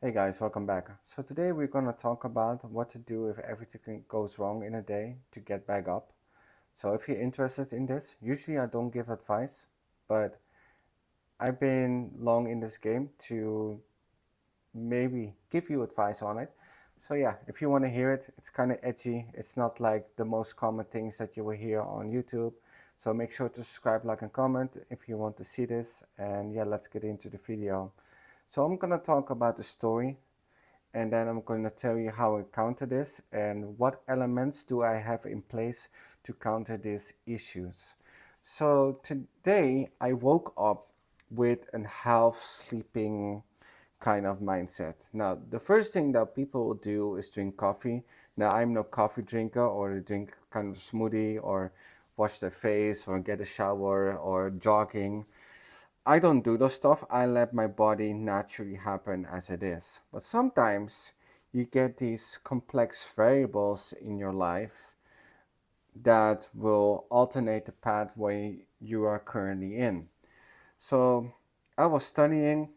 Hey guys, welcome back. So today we're going to talk about what to do if everything goes wrong in a day to get back up. So if you're interested in this, usually I don't give advice, but I've been long in this game to maybe give you advice on it. So yeah, if you want to hear it, it's kind of edgy. It's not like the most common things that you will hear on YouTube. So make sure to subscribe, like, and comment if you want to see this. And yeah, let's get into the video. So I'm going to talk about the story, and then I'm going to tell you how I counter this and what elements do I have in place to counter these issues. So today I woke up with a half sleeping kind of mindset. Now, the first thing that people will do is drink coffee. Now, I'm no coffee drinker or drink kind of smoothie or wash their face or get a shower or jogging. I don't do those stuff. I let my body naturally happen as it is. But sometimes you get these complex variables in your life that will alternate the pathway you are currently in. So I was studying,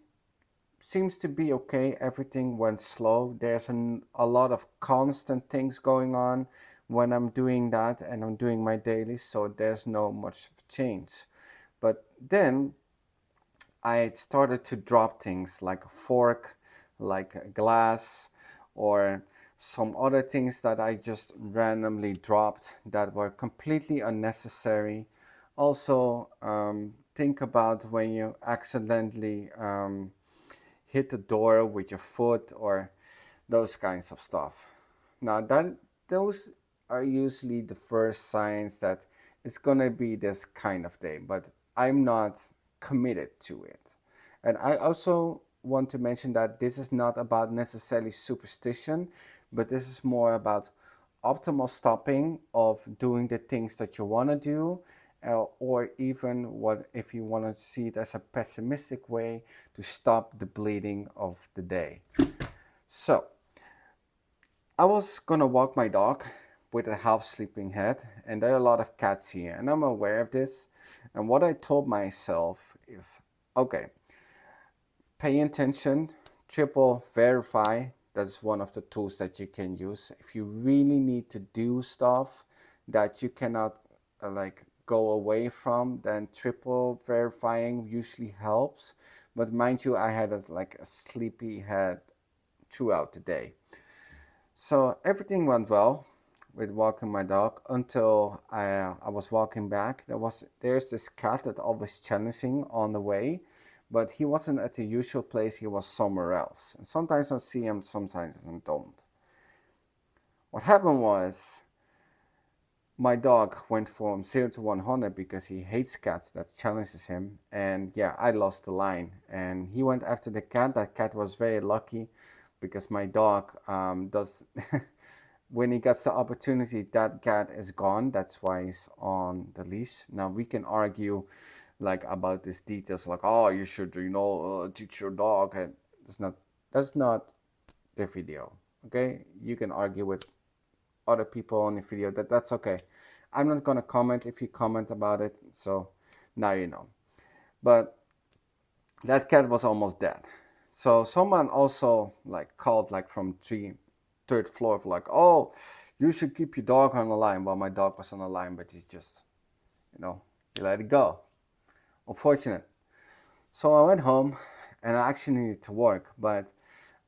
seems to be okay. Everything went slow. There's a lot of constant things going on when I'm doing that and I'm doing my daily, so there's no much change. But then I started to drop things like a fork, like a glass, or some other things that I just randomly dropped that were completely unnecessary. Also, think about when you accidentally hit the door with your foot or those kinds of stuff. Now, those are usually the first signs that it's gonna be this kind of day, but I'm not committed to it. And I also want to mention that this is not about necessarily superstition, but this is more about optimal stopping of doing the things that you want to do, or even what if you want to see it as a pessimistic way to stop the bleeding of the day. So I was gonna walk my dog with a half sleeping head, and there are a lot of cats here, and I'm aware of this. And what I told myself is, okay, pay attention, triple verify. That's one of the tools that you can use if you really need to do stuff that you cannot go away from. Then triple verifying usually helps. But mind you, I had a sleepy head throughout the day. So everything went well with walking my dog until I was walking back. There's this cat that always challenging on the way, but he wasn't at the usual place. He was somewhere else. And sometimes I see him, sometimes I don't. What happened was my dog went from 0 to 100 because he hates cats that challenges him, and yeah, I lost the line and he went after the cat. That cat was very lucky because my dog does when he gets the opportunity, that cat is gone. That's why he's on the leash. Now we can argue like about these details, like, oh, you should teach your dog, and that's not the video. Okay, you can argue with other people on the video. That's okay. I'm not gonna comment if you comment about it. So now you know. But that cat was almost dead. So someone also like called like from third floor of like, oh, you should keep your dog on the line. Well, my dog was on the line, but he just, he let it go. Unfortunate. So I went home and I actually needed to work, but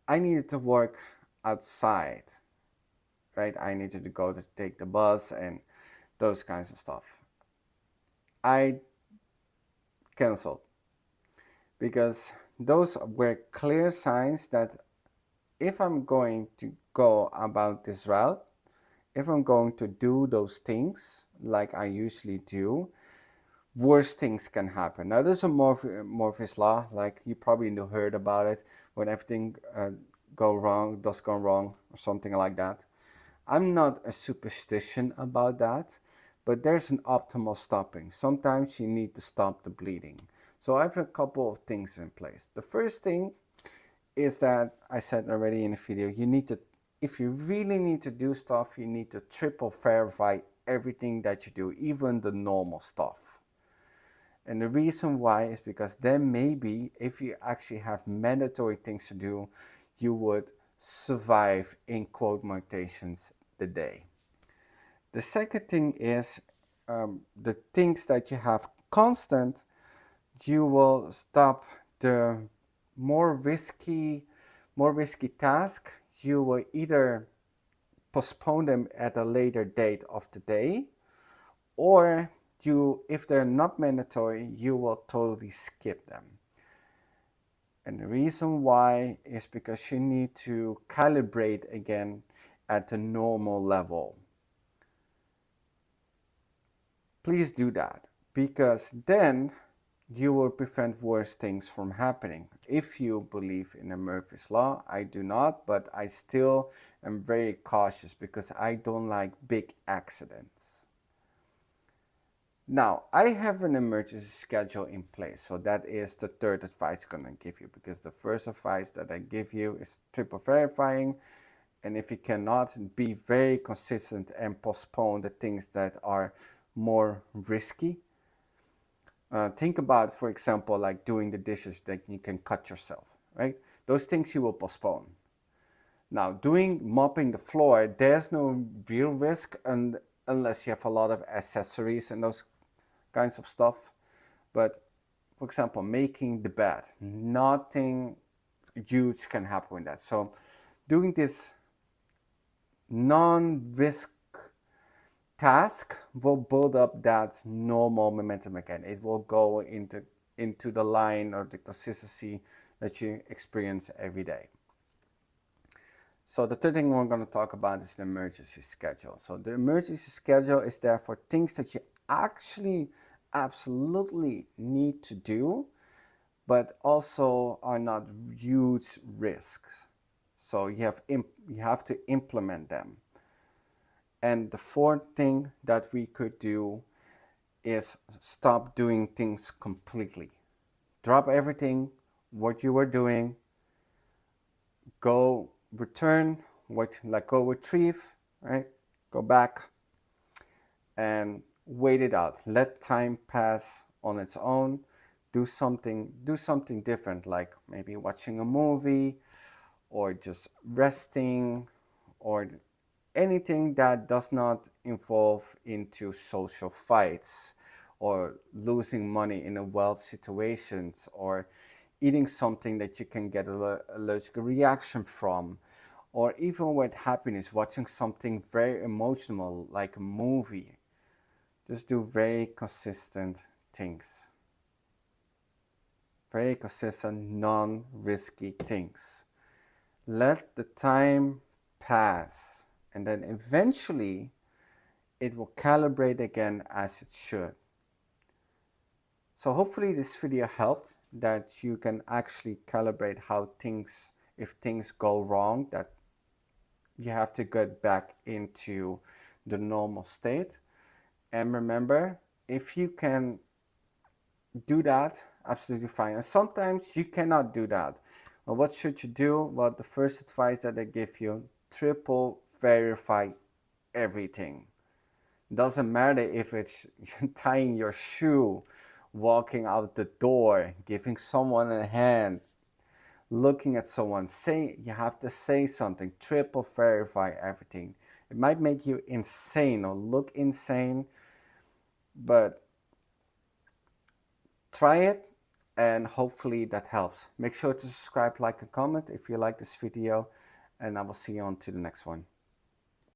I needed to work outside, right? I needed to go to take the bus and those kinds of stuff. I canceled because those were clear signs that if I'm going to go about this route, if I'm going to do those things like I usually do, worse things can happen. Now, there's a Murphy's law, like you probably heard about it, when everything does go wrong, or something like that. I'm not a superstition about that, but there's an optimal stopping. Sometimes you need to stop the bleeding. So I have a couple of things in place. The first thing is that I said already in the video, if you really need to do stuff, you need to triple verify everything that you do, even the normal stuff. And the reason why is because then maybe if you actually have mandatory things to do, you would survive, in quote markations, the day. The second thing is the things that you have constant, you will stop the more risky task. You will either postpone them at a later date of the day, or if they're not mandatory, you will totally skip them. And the reason why is because you need to calibrate again at the normal level. Please do that, because then you will prevent worse things from happening. If you believe in the Murphy's Law, I do not, but I still am very cautious because I don't like big accidents. Now, I have an emergency schedule in place, so that is the third advice I'm going to give you, because the first advice that I give you is triple verifying, and if you cannot, be very consistent and postpone the things that are more risky. Think about, for example, like doing the dishes that you can cut yourself, right? Those things you will postpone. Now, mopping the floor, there's no real risk unless you have a lot of accessories and those kinds of stuff. But for example, making the bed, nothing huge can happen with that. So doing this non-risk task will build up that normal momentum again. It will go into the line or the consistency that you experience every day. So the third thing we're going to talk about is the emergency schedule. So the emergency schedule is there for things that you actually absolutely need to do, but also are not huge risks. So you have to implement them. And the fourth thing that we could do is stop doing things completely. Drop everything, what you were doing, go return, go retrieve, right? Go back and wait it out. Let time pass on its own. Do something different, like maybe watching a movie or just resting, or anything that does not involve into social fights or losing money in a wealth situations, or eating something that you can get an allergic reaction from, or even with happiness, watching something very emotional like a movie. Just do very consistent things. Very consistent, non-risky things. Let the time pass, and then eventually it will calibrate again as it should. So hopefully this video helped, that you can actually calibrate if things go wrong, that you have to get back into the normal state. And remember, if you can do that, absolutely fine. And sometimes you cannot do that. Well, what should you do? Well, the first advice that I give you, triple verify everything. Doesn't matter if it's tying your shoe, walking out the door, giving someone a hand, looking at someone, you have to say something. Triple verify everything. It might make you insane or look insane, but try it, and hopefully that helps. Make sure to subscribe, like, and comment if you like this video, and I will see you on to the next one.